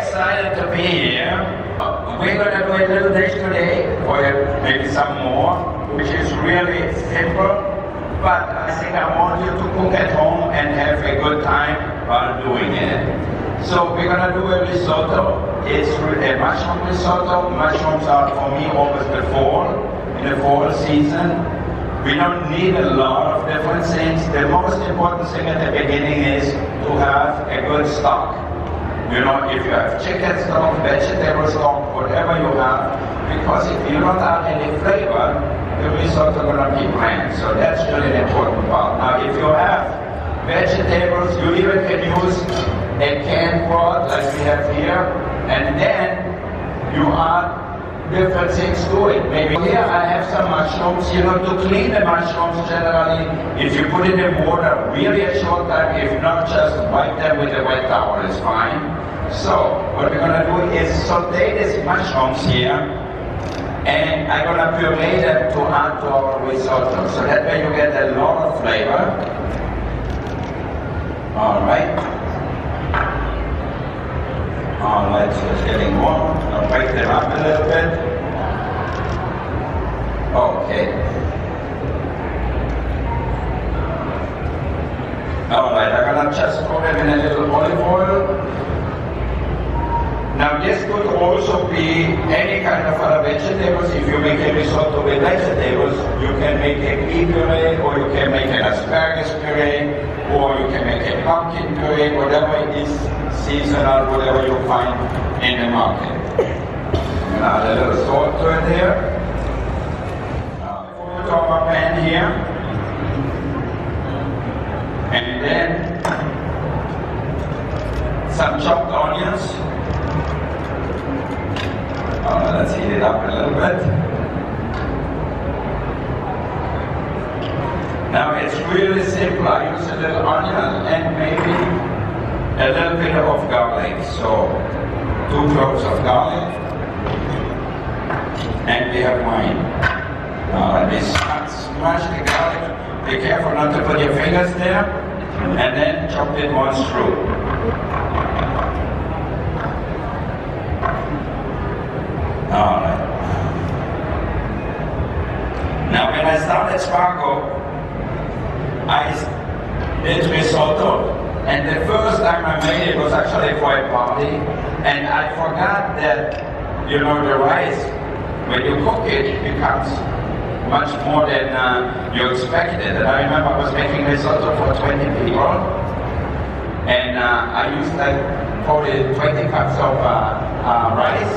excited to be here. We're going to do a little dish today, or maybe some more, which is really simple, but I think I want you to cook at home and have a good time while doing it. So we're going to do a risotto. It's a mushroom risotto. Mushrooms are, for me, always the fall, in the fall season. We don't need a lot of different things. The most important thing at the beginning is to have a good stock. You know, if you have chicken stock, vegetable stock, whatever you have, because if you don't add any flavor, the risotto is going to be bland. So that's really an important part. Now, if you have vegetables, you even can use a canned broth like we have here, and then you add different things to it. Maybe here I have some mushrooms. You know, to clean the mushrooms generally, if you put it in water really a short time, if not, just wipe them with a wet towel is fine. So what we're gonna do is saute these mushrooms here, and I'm gonna puree them to add to our risotto. So that way you get a lot of flavor. All right. Alright, so it's getting warm. I'll break them up a little bit. Okay. Alright, I'm gonna just throw them in a little olive oil. Now this could also be any kind of other vegetables. If you make a risotto with vegetables, you can make a pea puree, or you can make an asparagus puree, or you can make a pumpkin puree, whatever it is, seasonal, whatever you find in the market. I'm gonna add a little salt to it here. Put our pan here. And then some chopped onions. Let's heat it up a little bit. Now it's really simple. I use a little onion and maybe a little bit of garlic. So 2 cloves of garlic. And we have wine. Now let me smash the garlic. Be careful not to put your fingers there. And then chop it once through. Alright. Now when I started Spargo, I did risotto, and the first time I made it was actually for a party, and I forgot that, you know, the rice, when you cook it, it becomes much more than you expected. And I remember I was making risotto for 20 people, and I used like probably 20 cups of rice,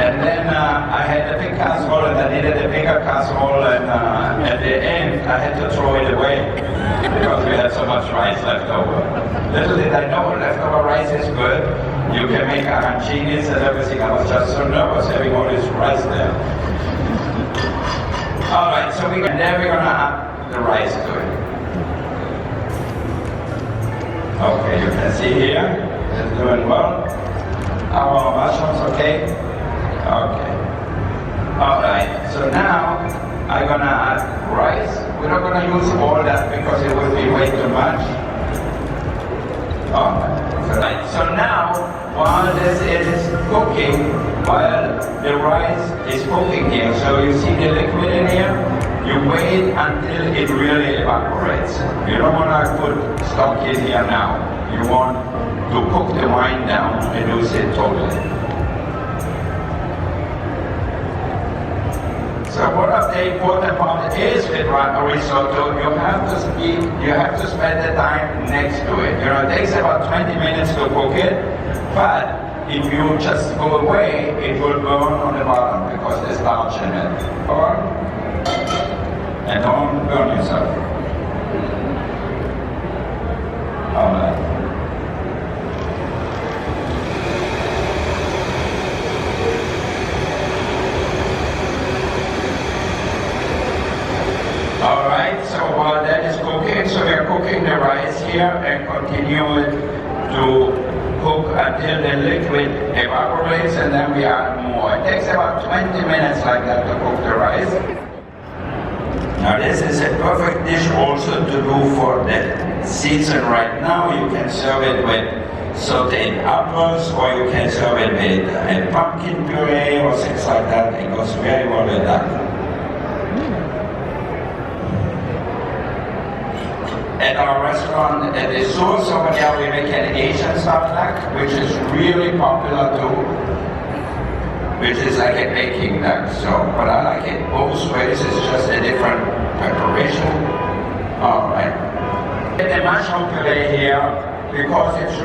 and then I had a big casserole, and I needed a bigger casserole, and at the end I had to throw it away because we had so much rice left over. Little did I know, leftover rice is good. You can make arancinis and everything. I was just so nervous having all this rice there. Alright, so then we're gonna add the rice to it. Okay, you can see here, it's doing well. Our mushrooms, okay? Okay. Alright, so now I'm gonna add rice. We're not gonna use all that because it would be way too much. Alright, so now while this is cooking, while the rice is cooking here, so you see the liquid in here, you wait until it really evaporates. You don't want to put stock in here now. You want to cook the wine down and lose it totally. So one of the important part is with risotto, you have to spend the time next to it. You know, it takes about 20 minutes to cook it, but if you just go away, it will burn on the bottom because there's starch in it. And don't burn yourself. Alright. Alright, so while that is cooking, so we are cooking the rice here and continue it to cook until the liquid evaporates, and then we add more. It takes about 20 minutes like that to cook the rice. Now this is a perfect dish also to do for the season right now. You can serve it with sauteed apples, or you can serve it with a pumpkin puree or things like that. It goes very well with that. At our restaurant at the source over there, we make an Asian style duck, which is really popular too, which is like a baking duck. So, but I like it both ways. It's just a different preparation. All right. Get the mushroom puree here because it's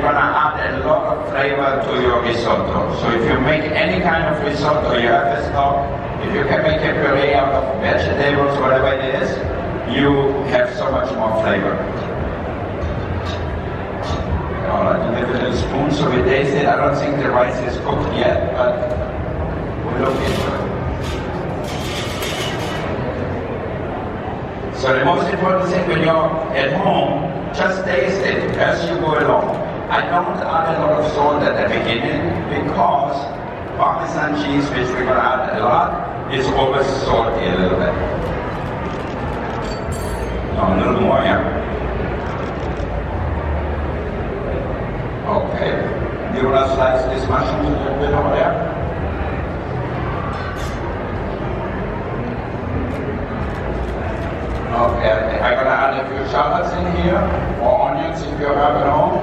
gonna add a lot of flavor to your risotto. So if you make any kind of risotto, you have a stock. If you can make a puree out of vegetables, whatever it is, you have so much more flavor. All right, we have a little spoon so we taste it. I don't think the rice is cooked yet, but we'll look into it. So the most important thing when you're at home, just taste it as you go along. I don't add a lot of salt at the beginning because Parmesan cheese, which we're going to add a lot, is always salty a little bit. No, a little more, yeah. Okay. You want to slice this mushroom a little bit over there? Okay, I'm going to add a few shallots in here, or onions if you have at home.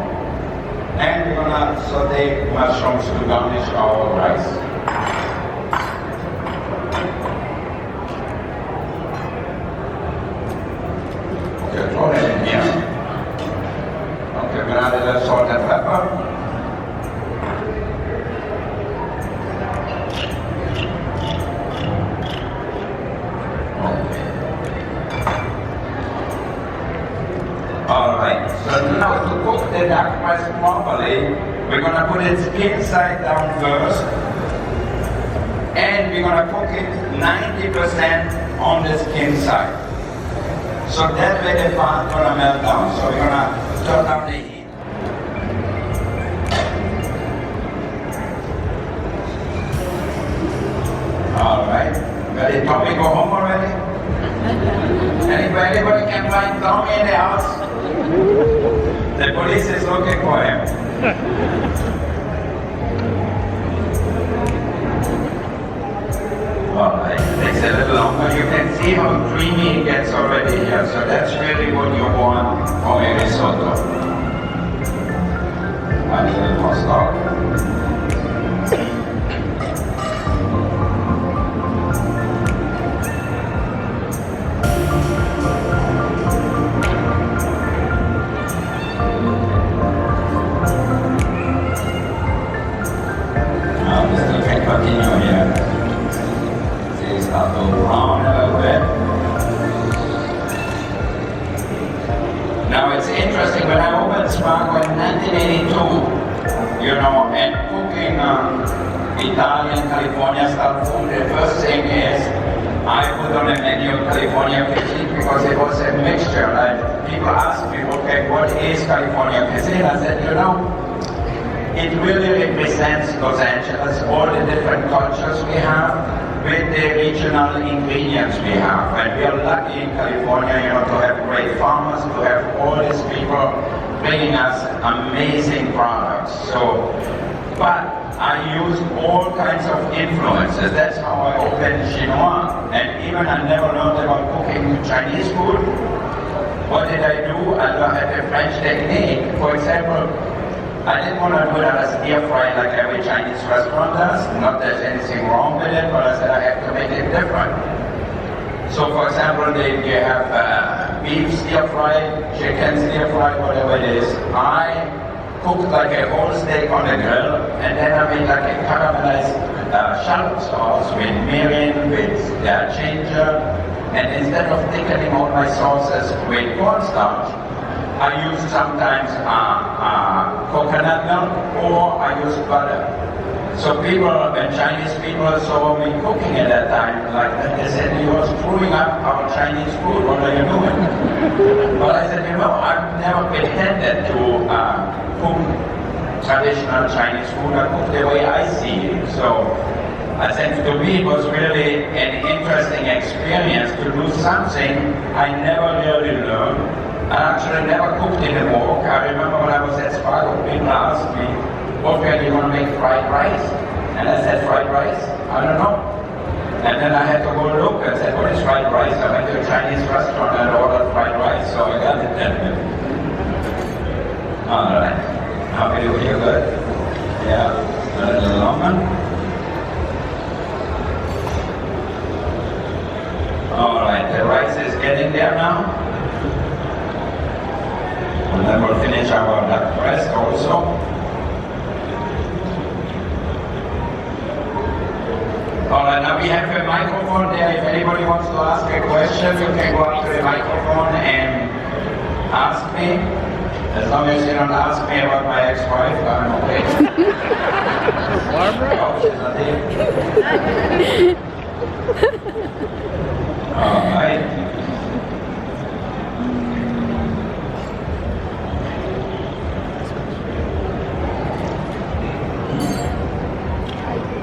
And we're going to saute mushrooms to garnish our rice. Throw it in here. Okay, we're going to add a little salt and pepper. Okay. Alright, so now to cook the duck breast properly, we're going to put its skin side down first. And we're going to cook it 90% on the skin side. So that way the fat is going to melt down. So we're going to turn down the heat. Alright. Ready? Tommy go home already? Anybody can find Tommy in the house? The police is looking for him. Alright, takes a little longer. You can see how creamy it gets already here. So that's really what you want for a risotto. Add a little more stock. Now this still can continue here. Start to brown a little bit. Now it's interesting, when I opened Spargo in 1982, and cooking Italian, California style food, the first thing is I put on a menu California cuisine because it was a mixture. Like people ask me, okay, what is California cuisine? I said, it really represents Los Angeles, all the different cultures we have, with the regional ingredients we have. And we are lucky in California, to have great farmers, to have all these people bringing us amazing products. So, but I used all kinds of influences. That's how I opened Chinois. And even I never learned about cooking Chinese food. What did I do? I learned a French technique. For example, I didn't want to do it on a stir fry like every Chinese restaurant does. Not that there's anything wrong with it, but I said I have to make it different. So for example, you have beef stir fry, chicken stir fry, whatever it is. I cooked like a whole steak on the grill, and then I made like a caramelized shallot sauce with mirin, with ginger, and instead of thickening all my sauces with cornstarch, I use sometimes coconut milk, or I use butter. So people, when Chinese people saw me cooking at that time, like they said, you're screwing up our Chinese food, what are you doing? But I said, I've never pretended to cook traditional Chinese food. I cook the way I see it. So I think to me it was really an interesting experience to do something I never really learned. I actually never cooked in a wok. I remember when I was at Spargo, people asked me, Wolfgang, do you want to make fried rice? And I said, fried rice? I don't know. And then I had to go look and said, what is fried rice? I went to a Chinese restaurant and I ordered fried rice, so I got it then. All right. How are you? You good? Yeah. A little longer. All right. The rice is getting there now. And then we'll finish our duck breast also. All right, now we have a microphone there. If anybody wants to ask a question, you can go up to the microphone and ask me. As long as you don't ask me about my ex-wife, I'm okay. Barbara? Oh, she's not here. All right.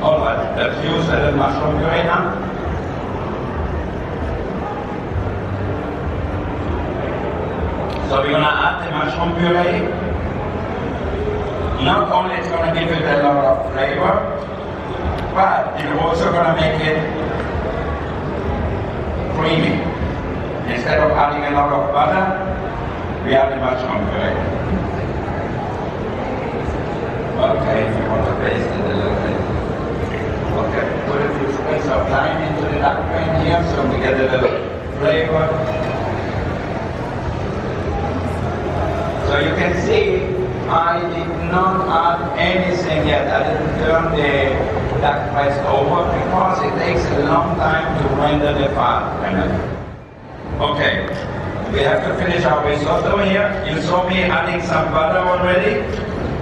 All right, let's use a little mushroom puree now. So we're going to add the mushroom puree. Not only it's going to give it a lot of flavor, but it's also going to make it creamy. Instead of adding a lot of butter, we add the mushroom puree. Okay, if you want to taste it a little bit. Okay, put a few squeeze of lime into the duck pan here so we get a little flavor. So you can see I did not add anything yet. I didn't turn the duck breast over because it takes a long time to render the fat. Okay, we have to finish our risotto here. You saw me adding some butter already.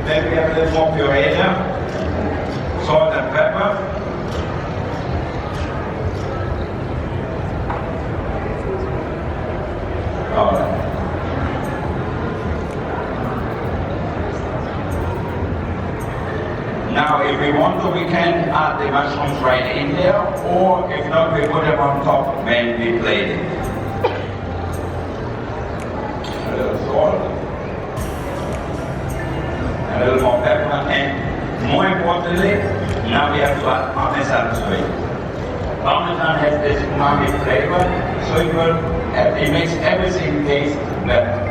Then we have a little more puree here. Salt and pepper. All right. Now, if we want to, we can add the mushrooms right in there, or if not, we put them on top when we plate it. A little salt, a little more pepper, and more importantly, now we have to add Parmesan to it. Parmesan has this umami flavor, so it makes everything taste better.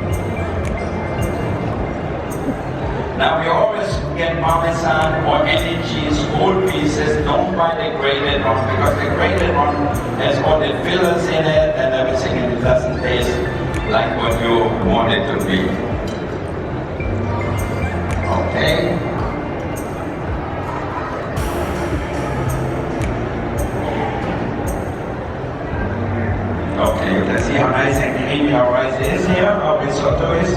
Now we always get Parmesan or any cheese whole pieces, don't buy the grated one, because the grated one has all the fillers in it and everything, and it doesn't taste like what you want it to be. Okay. Okay, you can see how nice and creamy our rice is here, our risotto is.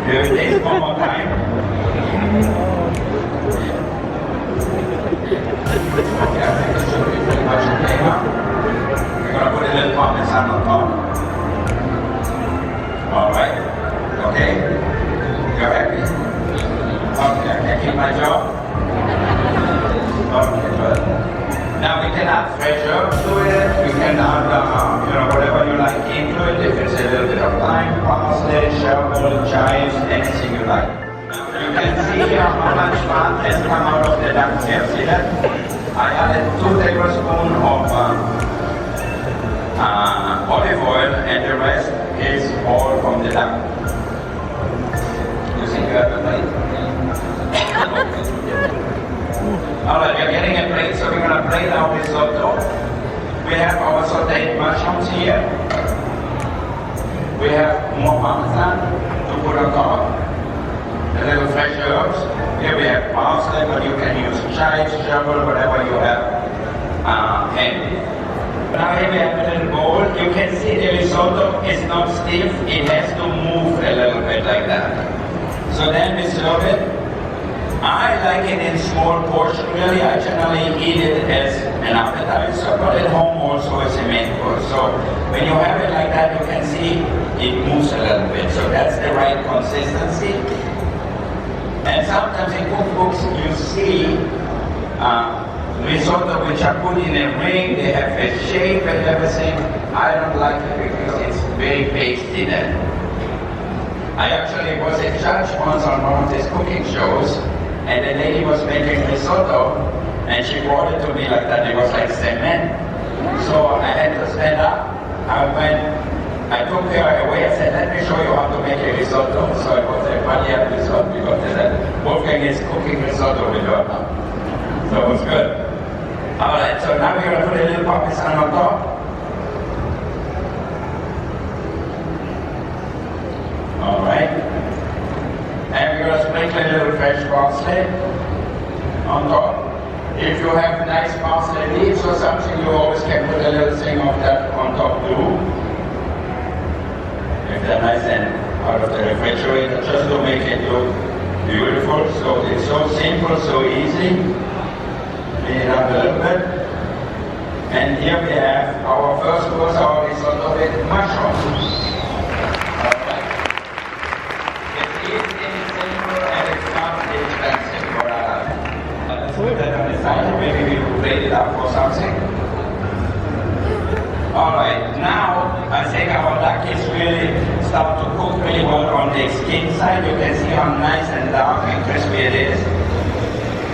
Do you taste one more time? Okay, I think it should be pretty much okay now. We're going to put a little Parmesan on top. Alright, okay. You're happy? Okay, I can keep my job? Okay, good. Now we can add fresh herbs to it, we can add whatever you like into it, if it's a little bit of thyme, parsley, chervil, chives, anything you like. You can see here how much fat has come out of the duck here, see that? I added 2 tablespoons of olive oil and the rest is all from the duck. You think you have a plate? Alright, we're getting a plate, so we're going to plate our risotto. We have our sauteed mushrooms here. We have more Parmesan to put on top. A little fresh herbs. Here we have parsley, but you can use chives, chervil, whatever you have handy. Now here we have a little bowl. You can see the risotto is not stiff. It has to move a little bit like that. So then we serve it. I like it in small portion, really. I generally eat it as an appetizer, but at home also as a main course. So when you have it like that, you can see it moves a little bit. So that's the right consistency. And sometimes in cookbooks you see risotto which are put in a ring, they have a shape and everything. I don't like it because it's very pasty then. I actually was a judge once on one of these cooking shows, and the lady was making risotto, and she brought it to me like that. It was like cement. So I had to stand up. I took her away. I said, "Let me show you how to make a risotto." So it was a funny episode because they said, Wolfgang is cooking risotto with her now. So it was good. All right, so now we're going to put a little parmesan on top. All right. And we're going to sprinkle a little fresh parsley on top. If you have nice parsley leaves or something, you always can put a little thing of that on top too. If they're nice and out of the refrigerator, just to make it look beautiful. So it's so simple, so easy. Clean it up a little bit. And here we have our first course, our risotto with mushrooms. Alright. It's easy, it's simple, and it's not expensive for us. Let's put that on the side. Maybe we will plate it up for something. Alright, now I think our duck is really start to cook really well on the skin side. You can see how nice and dark and crispy it is.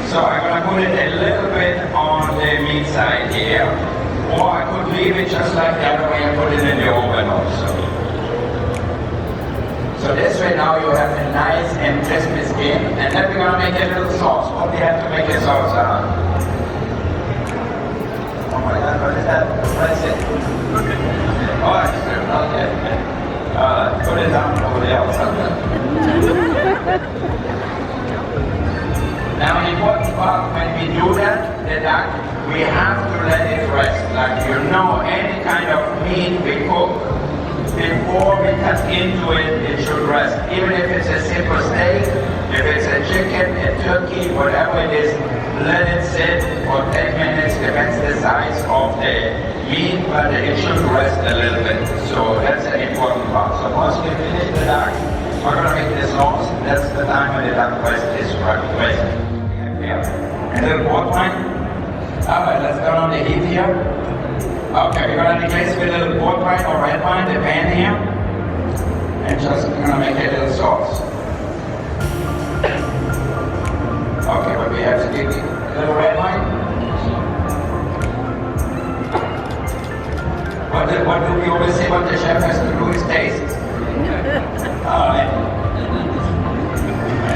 So I'm going to put it a little bit on the meat side here, or I could leave it just like the other way and put it in the oven also. So this way now you have a nice and crispy skin, and then we're going to make a little sauce. What we have to make a sauce on? Oh my God, what is that? What is it? Oh, it's okay. Put it down over there or something. Now, the important part, when we do that, the duck, we have to let it rest. Like you know, any kind of meat we cook, before we cut into it, it should rest. Even if it's a simple steak, if it's a chicken, a turkey, whatever it is, let it sit for 10 minutes, depends the size of the meat, but it should rest a little bit. So that's an important part. So once we finish the duck, we're going to make the sauce. That's the time when the duck breast is ready. Here, a little port wine. Alright, let's turn on the heat here. Okay, we're going to replace with a little port wine or red wine, the pan here. And just we're going to make a little sauce. Okay, but we have to give a little red wine. What do we always say what the chef has to do is taste? Alright.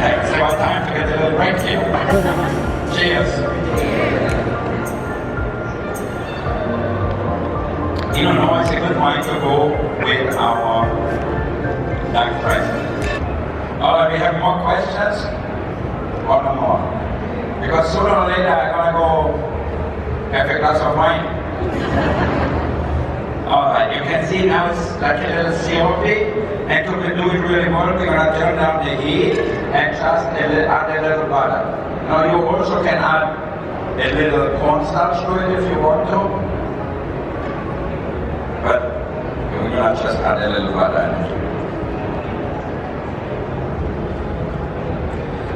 It's about time to get a little break here. Cheers. You know, it's a good wine to go with our duck breast. Alright, we have more questions? One or more? Because sooner or later I'm gonna go have a glass of wine. Alright, you can see now it's like a little syrupy, and to do it really well, we're going to turn down the heat and just add a little butter. Now you also can add a little cornstarch to it if you want to, but we're going to just add a little butter in it.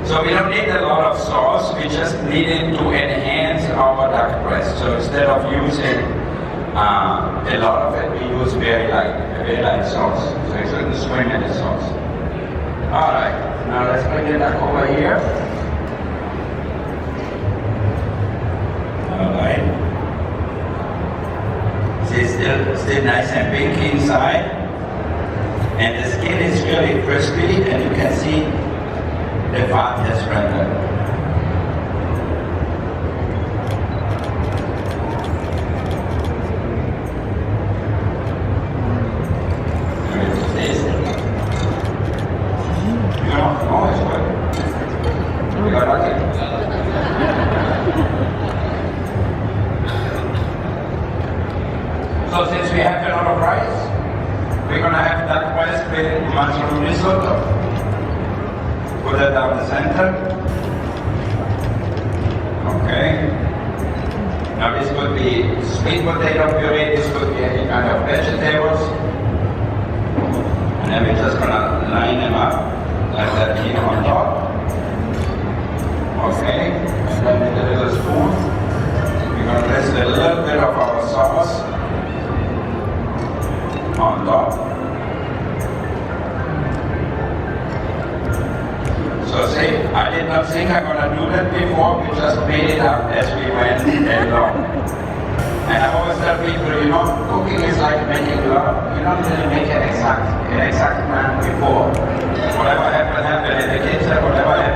So we don't need a lot of sauce, we just need it to enhance our duck breast. So instead of using a lot of it, we use very light sauce. So you shouldn't swim in the sauce. Alright, now let's bring the duck over here. Alright. See, still nice and pink inside. And the skin is really crispy, and you can see the fat has rendered. So since we have a lot of rice, we're going to have duck breast with mushroom risotto. Put that down the center. Okay. Now this could be sweet potato puree, this could be any kind of vegetables. And then we're just going to line them up like that here on top. Okay. And then with a little spoon, we're going to place a little bit of our sauce on top. So see, I did not think I'm gonna do that before, we just made it up as we went along. And I always tell people, you know, cooking is like making love. You don't really make an exact plan before. Whatever happened, happened, and the kids said whatever happened.